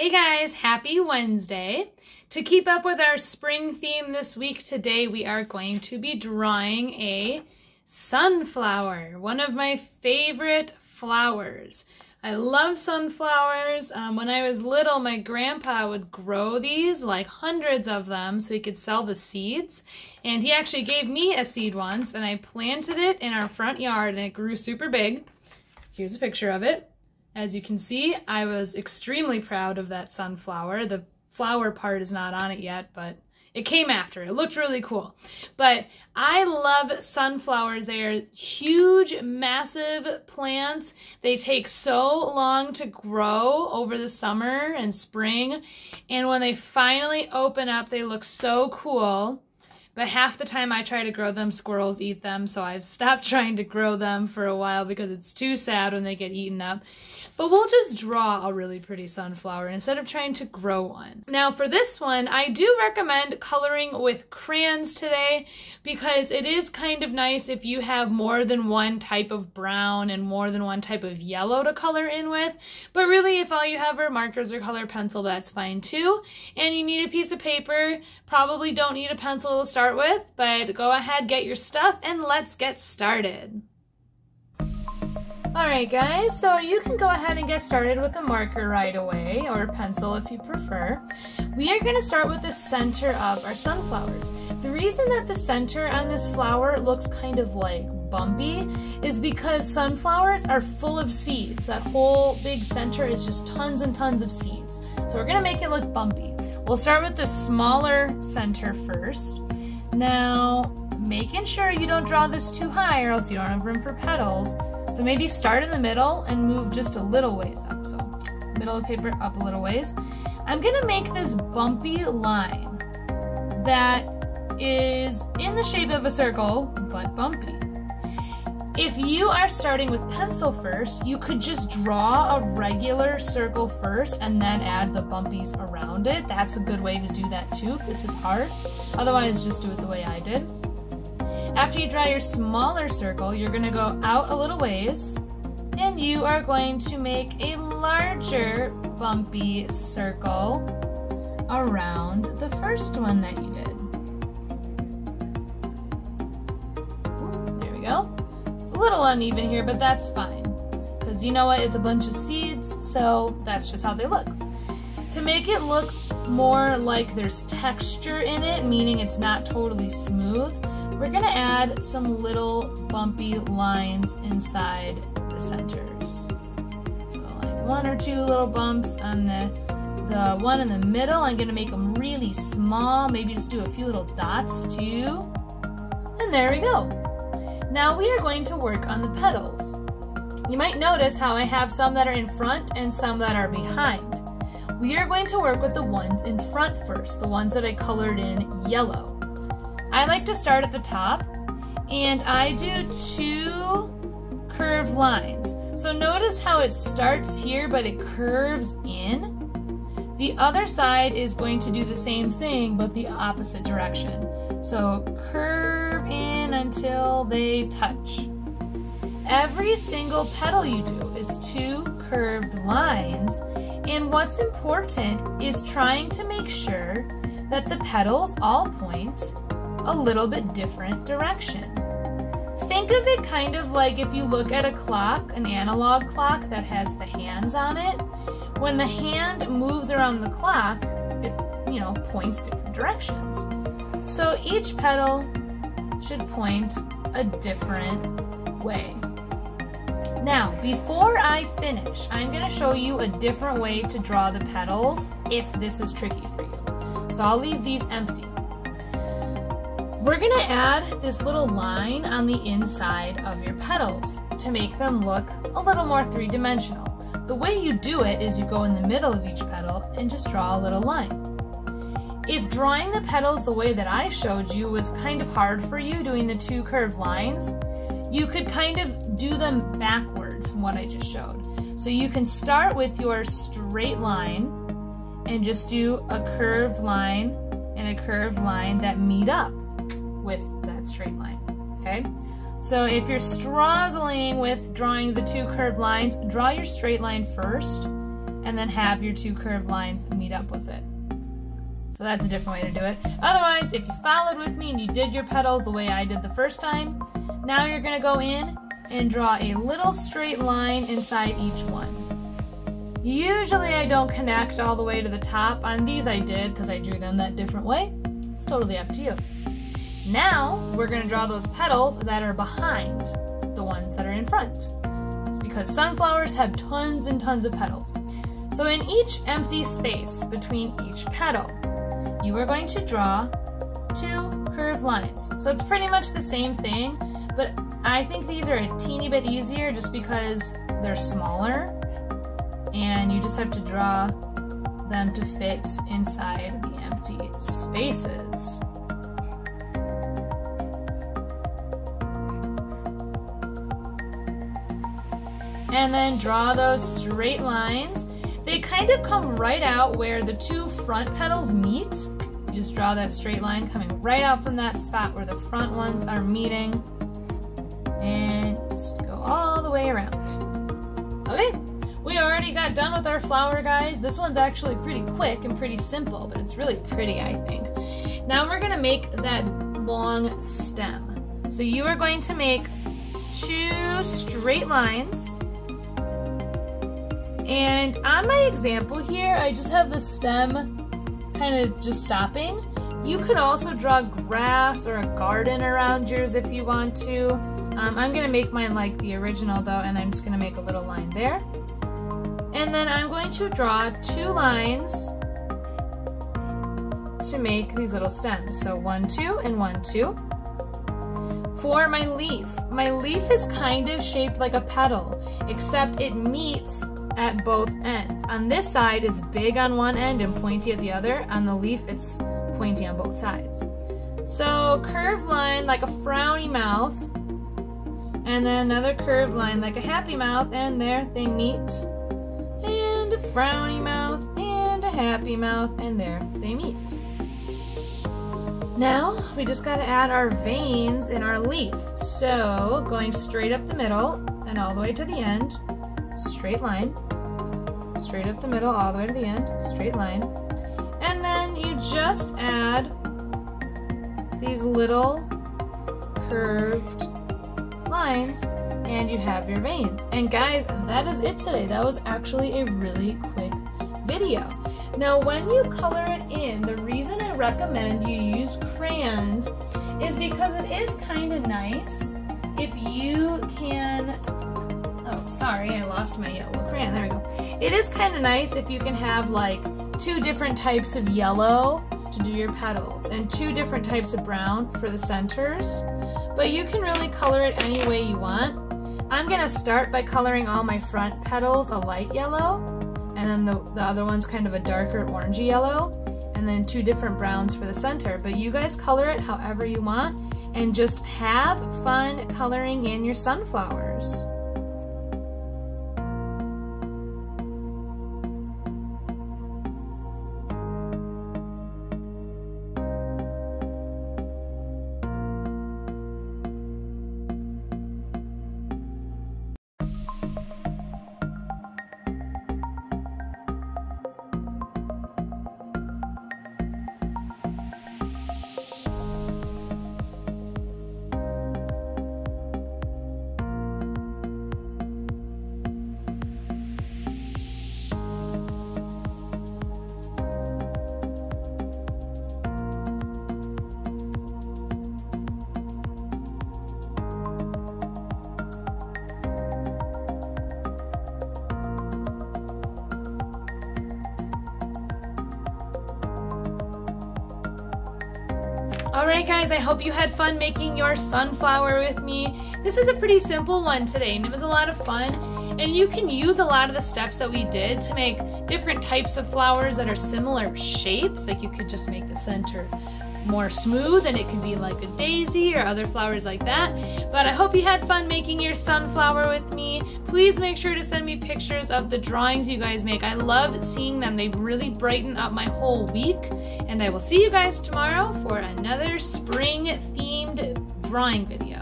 Hey guys, happy Wednesday. To keep up with our spring theme this week, today we are going to be drawing a sunflower, one of my favorite flowers. I love sunflowers. When I was little, my grandpa would grow these, like hundreds of them, so he could sell the seeds. And he actually gave me a seed once, and I planted it in our front yard, and it grew super big. Here's a picture of it. As you can see, I was extremely proud of that sunflower. The flower part is not on it yet, but it came after. It looked really cool. But I love sunflowers. They are huge, massive plants. They take so long to grow over the summer and spring. And when they finally open up, they look so cool. But half the time I try to grow them, squirrels eat them, so I've stopped trying to grow them for a while because it's too sad when they get eaten up. But we'll just draw a really pretty sunflower instead of trying to grow one. Now for this one, I do recommend coloring with crayons today because it is kind of nice if you have more than one type of brown and more than one type of yellow to color in with. But really, if all you have are markers or color pencil, that's fine too. And you need a piece of paper. Probably don't need a pencil to start with, but go ahead, get your stuff, and let's get started. Alright guys, so you can go ahead and get started with a marker right away, or a pencil if you prefer. We are going to start with the center of our sunflowers. The reason that the center on this flower looks kind of like bumpy is because sunflowers are full of seeds. That whole big center is just tons and tons of seeds. So we're going to make it look bumpy. We'll start with the smaller center first. Now, making sure you don't draw this too high or else you don't have room for petals. So maybe start in the middle and move just a little ways up. So middle of the paper up a little ways. I'm gonna make this bumpy line that is in the shape of a circle, but bumpy. If you are starting with pencil first, you could just draw a regular circle first and then add the bumpies around it. That's a good way to do that too if this is hard. Otherwise, just do it the way I did. After you draw your smaller circle, you're going to go out a little ways and you are going to make a larger bumpy circle around the first one that you did. There we go. It's a little uneven here, but that's fine because you know what? It's a bunch of seeds, so that's just how they look. To make it look more like there's texture in it, meaning it's not totally smooth, we're gonna add some little bumpy lines inside the centers. So like one or two little bumps on the one in the middle. I'm gonna make them really small, maybe just do a few little dots too. And there we go. Now we are going to work on the petals. You might notice how I have some that are in front and some that are behind. We are going to work with the ones in front first, the ones that I colored in yellow. I like to start at the top, and I do two curved lines. So notice how it starts here, but it curves in. The other side is going to do the same thing, but the opposite direction. So curve in until they touch. Every single petal you do is two curved lines, and what's important is trying to make sure that the petals all point a little bit different direction. Think of it kind of like if you look at a clock, an analog clock that has the hands on it. When the hand moves around the clock, it, points different directions. So each petal should point a different way. Now, before I finish, I'm going to show you a different way to draw the petals if this is tricky for you. So I'll leave these empty. We're going to add this little line on the inside of your petals to make them look a little more three-dimensional. The way you do it is you go in the middle of each petal and just draw a little line. If drawing the petals the way that I showed you was kind of hard for you doing the two curved lines, you could kind of do them backwards from what I just showed. So you can start with your straight line and just do a curved line and a curved line that meet up with that straight line, okay? So if you're struggling with drawing the two curved lines, draw your straight line first and then have your two curved lines meet up with it. So that's a different way to do it. Otherwise, if you followed with me and you did your petals the way I did the first time, now you're gonna go in and draw a little straight line inside each one. Usually I don't connect all the way to the top. On these I did because I drew them that different way. It's totally up to you. Now we're gonna draw those petals that are behind the ones that are in front. Because sunflowers have tons and tons of petals. So in each empty space between each petal, you are going to draw two curved lines. So it's pretty much the same thing, but I think these are a teeny bit easier just because they're smaller and you just have to draw them to fit inside the empty spaces. And then draw those straight lines. They kind of come right out where the two front petals meet. You just draw that straight line coming right out from that spot where the front ones are meeting. And just go all the way around. Okay, we already got done with our flower, guys. This one's actually pretty quick and pretty simple, but it's really pretty, I think. Now we're gonna make that long stem. So you are going to make two straight lines. And on my example here, I just have the stem kind of just stopping. You could also draw grass or a garden around yours if you want to. I'm gonna make mine like the original though, and I'm just gonna make a little line there. And then I'm going to draw two lines to make these little stems. So 1, 2, and 1, 2. For my leaf is kind of shaped like a petal, except it meets at both ends. On this side, it's big on one end and pointy at the other. On the leaf, it's pointy on both sides. So curved line like a frowny mouth, and then another curved line like a happy mouth, and there they meet. And a frowny mouth and a happy mouth, and there they meet. Now, we just gotta add our veins in our leaf. So, going straight up the middle and all the way to the end, straight line. Straight up the middle, all the way to the end, straight line. And then you just add these little curved lines and you have your veins. And guys, that is it today. That was actually a really quick video. Now when you color it in, the reason I recommend you use crayons is because it is kind of nice if you can, oh sorry, I lost my yellow crayon, there we go. It is kind of nice if you can have like two different types of yellow to do your petals and two different types of brown for the centers, but you can really color it any way you want. I'm gonna start by coloring all my front petals a light yellow, and then the other one's kind of a darker orangey yellow, and then two different browns for the center. But you guys color it however you want, and just have fun coloring in your sunflowers. Alright guys, I hope you had fun making your sunflower with me. This is a pretty simple one today and it was a lot of fun. And you can use a lot of the steps that we did to make different types of flowers that are similar shapes. Like you could just make the center more smooth and it could be like a daisy or other flowers like that. But I hope you had fun making your sunflower with me. Please make sure to send me pictures of the drawings you guys make. I love seeing them. They really brighten up my whole week. And I will see you guys tomorrow for another spring themed drawing video.